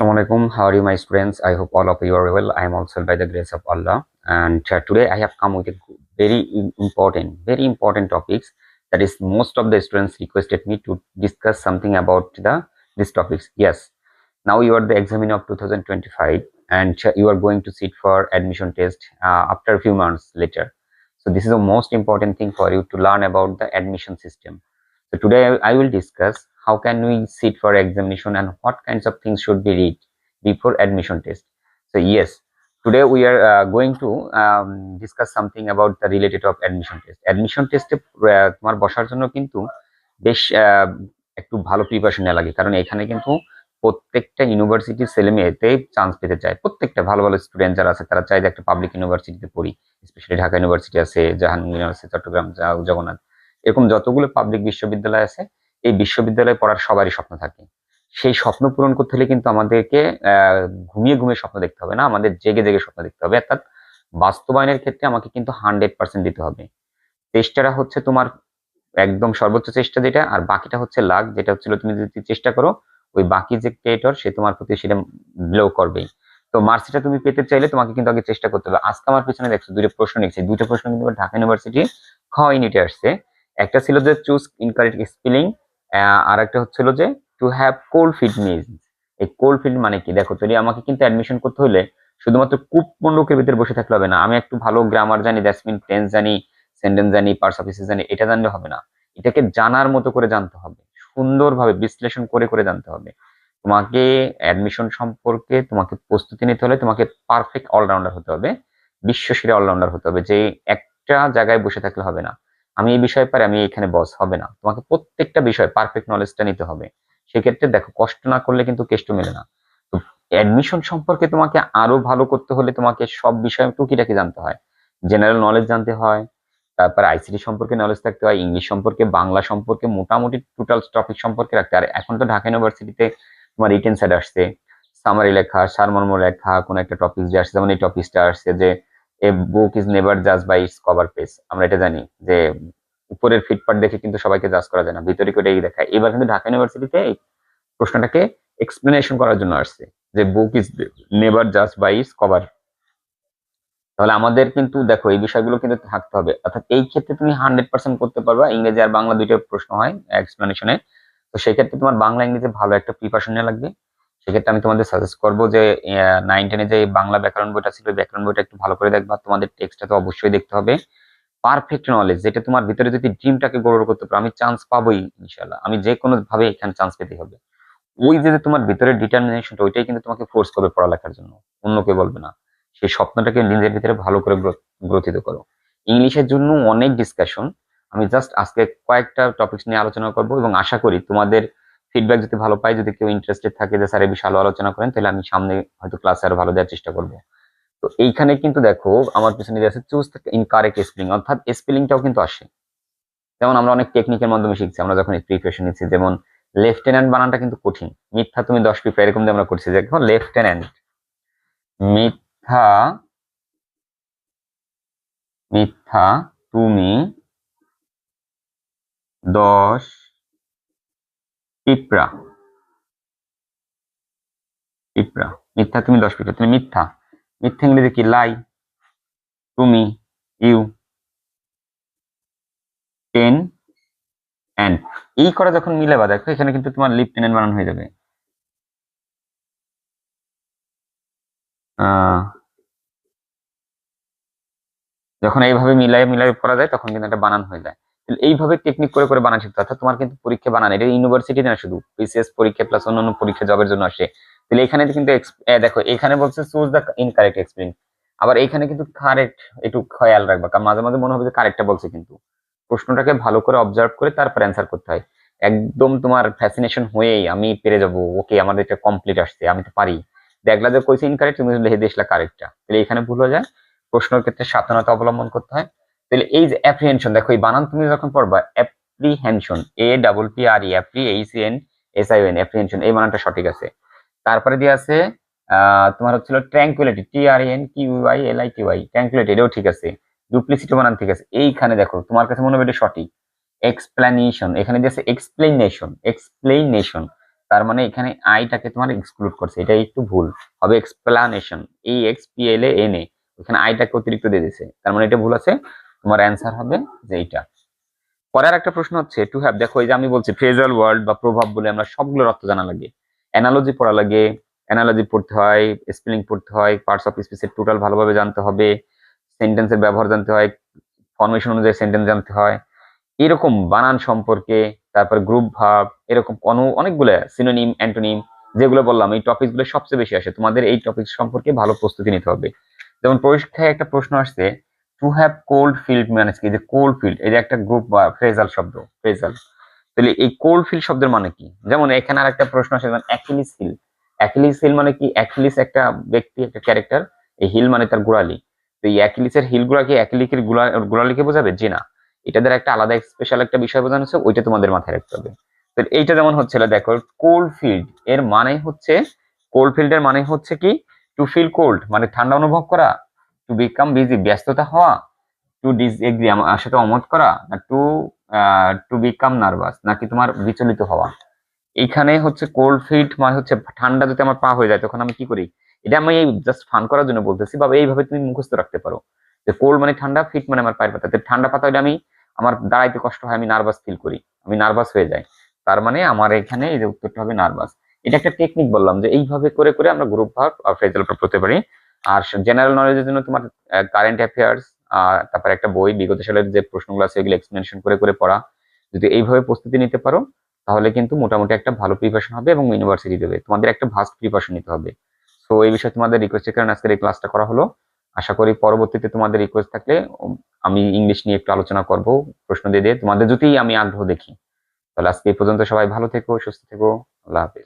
Assalamualaikum. How are you, my students? I hope all of you are well. I am also by the grace of Allah. And today I have come with a very important topics. That is, most of the students requested me to discuss something about these topics. Yes, now you are the examiner of 2025, and you are going to sit for admission test after a few months later. So this is the most important thing for you to learn about the admission system. So today I will discuss how can we sit for examination and what kinds of things should be read before admission test. So yes, today we are going to discuss something about the related of admission test. Admission test তোমার বসার জন্য কিন্তু বেশ একটু ভালো preparation নেওয়া লাগে, কারণ এখানে কিন্তু প্রত্যেকটা ইউনিভার্সিটির ছেলে মেয়েতে চান্স পেতে চায়। প্রত্যেকটা ভালো ভালো স্টুডেন্ট যারা আছে তারা চায় যে একটা পাবলিক ইউনিভার্সিটিতে পড়ি। স্পেশালি ঢাকা ইউনিভার্সিটি আছে, জাহাঙ্গীর ইউনিভার্সিটি, চট্টগ্রাম জগন্নাথ, এরকম যতগুলো পাবলিক বিশ্ববিদ্যালয় আছে, এই বিশ্ববিদ্যালয়ে পড়ার সবারই স্বপ্ন থাকে। সেই স্বপ্ন পূরণ করতে হলে কিন্তু আমাদেরকে ঘুমিয়ে ঘুমিয়ে স্বপ্ন দেখতে হবে না, আমাদের জেগে জেগে স্বপ্ন দেখতে হবে। অর্থাৎ বাস্তবায়নের ক্ষেত্রে আমাকে কিন্তু 100% দিতে হবে। চেষ্টাটা হচ্ছে তোমার একদম সর্বোচ্চ চেষ্টা যেটা, আর বাকিটা হচ্ছে লাক, যেটা হচ্ছিল তুমি যদি চেষ্টা করো ওই বাকি যে ক্রিয়েটর সে তোমার প্রতি সেটা ব্লো করবেই। তো মার্কসটা তুমি পেতে চাইলে তোমাকে কিন্তু আগে চেষ্টা করতে হবে। আজকে আমার পিছনে দেখছো দুইটা প্রশ্ন লিখছি, দুইটা প্রশ্ন কিন্তু ঢাকা ইউনিভার্সিটি খ ইউনিটে আসছে। একটা ছিল যে চুজ ইনকারেক্ট স্পেলিং, আর একটা হচ্ছিল যে to have cold feet means. এই কোল্ড ফিট মানে কি? দেখো, যদি আমাকে কিন্তু অ্যাডমিশন করতে হলে শুধুমাত্র কূপ মণ্ডকের ভিতরে বসে থাকলে হবে না। আমি একটু ভালো গ্রামার জানি, দ্যাটস মিন টেন্স জানি, সেন্টেন্স জানি, পার্টস অফ স্পিচ জানি, এটা জানলে হবে না। এটাকে জানার মতো করে জানতে হবে, সুন্দরভাবে বিশ্লেষণ করে করে জানতে হবে। তোমাকে অ্যাডমিশন সম্পর্কে তোমাকে প্রস্তুতি নিতে হলে তোমাকে পারফেক্ট অলরাউন্ডার হতে হবে, বিশ্বসেরা অলরাউন্ডার হতে হবে। যে একটা জায়গায় বসে থাকলে হবে না, আমি এই বিষয়ে পারি, আমি এখানে বস হবে না। তোমাকে প্রত্যেকটা বিষয়ে পারফেক্ট নলেজটা নিতে হবে। সেক্ষেত্রে দেখো, কষ্ট না করলে কিন্তু কেষ্ট মেলে না। তো অ্যাডমিশন সম্পর্কে তোমাকে আরো ভালো করতে হলে তোমাকে সব বিষয়ে টুকিটাকি জানতে হয়। জেনারেল নলেজ জানতে হয়, তারপর আইসিটি সম্পর্কে নলেজ থাকতে হয়, ইংলিশ সম্পর্কে, বাংলা সম্পর্কে, মোটামুটি টোটাল টপিক সম্পর্কে রাখতে হয়। আর এখন তো ঢাকা ইউনিভার্সিটিতে তোমার রিটেন সাইড আসছে, সামারি লেখা, সারমর্ম লেখা, কোন একটা টপিক যে আসছে, যেমন এই টপিকটা আসছে যে এ বুক ইজ নেভার জাজ বাই ইটস কভার পেজ। আমরা এটা জানি যে উপরের ফিটপার্ট দেখে কিন্তু সবাইকে জাজ করা যায় না, ভিতরে কোটাই দেখায়। এবার কিন্তু ঢাকা ইউনিভার্সিটিতে এই প্রশ্নটাকে এক্সপ্লেনেশন করার জন্য আসছে যে বুক ইজ নেভার জাজ বাই ইটস কভার। তাহলে আমাদের কিন্তু দেখো এই বিষয়গুলো কিন্তু থাকতে হবে। অর্থাৎ এই ক্ষেত্রে তুমি 100% করতে পারবা। ইংরেজি আর বাংলা দুইটা প্রশ্ন হয় এক্সপ্লেনেশনে। তো সেক্ষেত্রে তোমার বাংলা ইংরেজি ভালো একটা প্রিপারেশন নেওয়া লাগবে। সেক্ষেত্রে আমি তোমাদের সাজেস্ট করবো যে 9-10 যে বাংলা ব্যাকরণ বইটা ছিল, ব্যাকরণ বইটা একটু ভালো করে দেখবা। তোমাদের টেক্সটটা তো অবশ্যই দেখতে হবে। পারফেক্ট নলেজ, যেটা তোমার ভিতরে যদি ড্রিমটাকে গ্রো করতে পারো, আমি চান্স পাবোই ইনশাল্লাহ, আমি যে কোনো ভাবে এখানে চান্স পেতে হবে। ওই যে তোমার ভিতরে ডিটারমিনেশনটা, ওইটাই কিন্তু তোমাকে ফোর্স করবে পড়ালেখার জন্য, অন্য কেউ বলবে না। সেই স্বপ্নটাকে নিজের ভিতরে ভালো করে গ্রথিত করো। ইংলিশের জন্য অনেক ডিসকাশন, আমি জাস্ট আজকে কয়েকটা টপিকস নিয়ে আলোচনা করব, এবং আশা করি তোমাদের ফিডব্যাক যদি ভালো পাই, যদি কেউ ইন্টারেস্টেড থাকে যে স্যার এই বিষয়ে আলো আলোচনা করেন, তাহলে আমি সামনে হয়তো ক্লাসে আরো ভালো দেওয়ার চেষ্টা করব। তো এইখানে কিন্তু দেখো আমার পিছনে যে আছে চুজ ইনকারেক্ট স্পেলিং, অর্থাৎ স্পেলিংটাও কিন্তু আসে। যেমন আমরা অনেক টেকনিকের মাধ্যমে শিখছি, আমরা যখন প্রিপারেশন নিচ্ছি, যেমন লেফটেন্যান্ট বানানটা কিন্তু কঠিন। মিথ্যা তুমি 10 পিঁপড়া, এরকম দিয়ে আমরা করছি। দেখো লেফটেন্যান্ট, মিথ্যা, মিথ্যা তুমি 10 পিঁপড়া, পিঁপড়া, মিথ্যা তুমি 10 পিঁপড়া, তুমি মিথ্যা। মিথ্যা ইংরেজি কি? লাই। তুমি, ইউ, 10 এন্ড, এই করে যখন মিলাবা, দেখো এখানে কিন্তু তোমার লেফটেন্যান্ট বানান হয়ে যাবে। যখন এইভাবে মিলাই মিলাই পড়া যায় তখন কিন্তু একটা বানান হয়ে যায়। এইভাবে টেকনিক করে করে বানান শিখতে, অর্থাৎ তোমার কিন্তু পরীক্ষা বানান, এটা ইউনিভার্সিটি না শুধু, বিসিএস পরীক্ষা প্লাস অন্যান্য পরীক্ষা জবের জন্য আসে। তাহলে এখানে কিন্তু দেখো এখানে বলছে চুজ দ্য ইনকারেক্ট এক্সপ্লেইন, আবার এখানে কিন্তু কারেক্ট একটু খেয়াল রাখবা, কারণ মাঝে মাঝে মনে হবে যে কারেক্টটা বলছে, কিন্তু প্রশ্নটাকে ভালো করে অবজার্ভ করে তারপর অ্যান্সার করতে হয়। একদম তোমার ফ্যাসিনেশন হয়েই আমি পেরে যাবো, ওকে আমাদের এটা কমপ্লিট আসছে, আমি তো পারি, দেখলা যে কইছে ইনকারেক্ট, তুমি লিখে দিয়েছিলা কারেক্টটা, তাহলে এখানে ভুল হয়ে যায়। প্রশ্নের ক্ষেত্রে সাবধানতা অবলম্বন করতে হয়। তাহলে এই যে অ্যাপ্রিহেনশন, দেখো এই বানান তুমি যখন পড়বা, অ্যাপ্রিহেনশন, APPRE, APREHENSION, অ্যাপ্রিহেনশন, এই বানানটা সঠিক আছে। তারপরে দিয়ে আছে তোমার হচ্ছিল ট্র্যাঙ্কুইলিটি, TRANQUILITY, ট্র্যাঙ্কুইলিটি, এটাও ঠিক আছে। ডুপ্লিসিটি বানান ঠিক আছে। এইখানে দেখো তোমার কাছে মনে হবে এটা সঠিক। এক্সপ্লেনেশন, এখানে দিয়েছে এক্সপ্লেনেশন, এক্সপ্লেনেশন, তার মানে এখানে আইটাকে তোমার এক্সক্লুড করছে, এটা একটু ভুল হবে। এক্সপ্লানেশন, এই এক্সপিএলএএনএ, ওখানে আইটাকে অতিরিক্ত দিয়ে দিয়েছে, তার মানে এটা ভুল আছে। তোমার অ্যান্সার হবে যে এইটা। পরের একটা প্রশ্ন হচ্ছে টু হ্যাভ। দেখো এই যে আমি বলছি ফ্রেজাল ওয়ার্ড বা প্রভাব বলে আমরা সবগুলোর অর্থ জানা লাগে, অ্যানালজি পড়া লাগে, অ্যানালজি পড়তে হয়, স্পেলিং পড়তে হয়, পার্টস অফ স্পিচের টোটাল ভালোভাবে জানতে হবে, সেন্টেন্সের ব্যবহার জানতে হয়, ফর্মেশন অনুযায়ী সেন্টেন্স জানতে হয়, এরকম বানান সম্পর্কে, তারপর গ্রুপ ভার্ব, এরকম অনেকগুলো সিনোনিম, অ্যান্টোনিম, যেগুলো বললাম এই টপিকগুলো সবচেয়ে বেশি আসে। তোমাদের এই টপিক সম্পর্কে ভালো প্রস্তুতি নিতে হবে। যেমন পরীক্ষায় একটা প্রশ্ন আসছে টু হ্যাভ কোল্ড ফিল্ড মানে কি, যে কোল্ড ফিল্ড এই যে একটা গ্রুপ বা ফ্রেজাল শব্দ, ফ্রেজাল, তাহলে এই কোল্ড ফিল্ড শব্দের মানে কি? যেমন এখানে আর একটা প্রশ্ন আসে অ্যাকিলিস হিল। অ্যাকিলিস হিল মানে কি? অ্যাকিলিস একটা ব্যক্তি, একটা ক্যারেক্টার, এই হিল মানে তার গোড়ালি। তো এই অ্যাকিলিসের হিল গুলা কি অ্যাকিলিকের গোড়ালিকে বোঝাবে? জি না, এটা দ্বারা একটা আলাদা স্পেশাল একটা বিষয় বোঝানো হচ্ছে, ওইটা তোমাদের মাথায় রাখতে হবে। তো এইটা যেমন হচ্ছিল দেখো কোল্ড ফিল্ড এর মানে হচ্ছে, কোল্ড ফিল্ড এর মানে হচ্ছে কি টু ফিল কোল্ড মানে ঠান্ডা অনুভব করা, টু বিকাম বিজি ব্যস্ততা হওয়া, টু ডিসএগ্রি আমার সাথে অমত করা, না টু বিকাম নার্ভাস নাকি তোমার বিচলিত হওয়া। এইখানে হচ্ছে কোল্ড ফিট মানে হচ্ছে ঠান্ডা যদি আমার পা হয়ে যায় তখন আমি কি করি, এটা আমি জাস্ট ফান করার জন্য বলতেছি, বা এইভাবে তুমি মুখস্থ রাখতে পারো যে কোল্ড মানে ঠান্ডা, ফিট মানে আমার পায়ের পাতা। তো ঠান্ডা পাতা হলে আমি, আমার দাঁড়াইতে কষ্ট হয়, আমি নার্ভাস ফিল করি, আমি নার্ভাস হয়ে যাই, তার মানে আমার এখানে এই যে উত্তরটা হবে নার্ভাস। এটা একটা টেকনিক বললাম যে এইভাবে করে করে আমরা গ্রুপ ভার্ব আর ফ্রেজাল ভার্ব করতে পারি। আর জেনারেল নলেজের জন্য তোমার কারেন্ট অ্যাফেয়ার্স, তারপর একটা বই বিগত সালের যে প্রশ্নগুলো আছে এগুলো এক্সপ্লেনেশন করে করে পড়া, যদি এইভাবে প্রস্তুতি নিতে পারো তাহলে কিন্তু মোটামুটি একটা ভালো প্রিপারেশন হবে এবং ইউনিভার্সিটি দেবে। তোমাদের একটা ভাস্ট প্রিপারেশন নিতে হবে। সো এই বিষয়ে তোমাদের রিকোয়েস্টের কারণে আজকের এই ক্লাসটা করা হলো। আশা করি পরবর্তীতে তোমাদের রিকোয়েস্ট থাকলে আমি ইংলিশ নিয়ে একটু আলোচনা করব, প্রশ্ন দিয়ে দিয়ে তোমাদের যদি আমি আগ্রহ দেখি। তাহলে আজকে এই পর্যন্ত, সবাই ভালো থেকো, সুস্থ থেকো, আল্লাহ হাফেজ।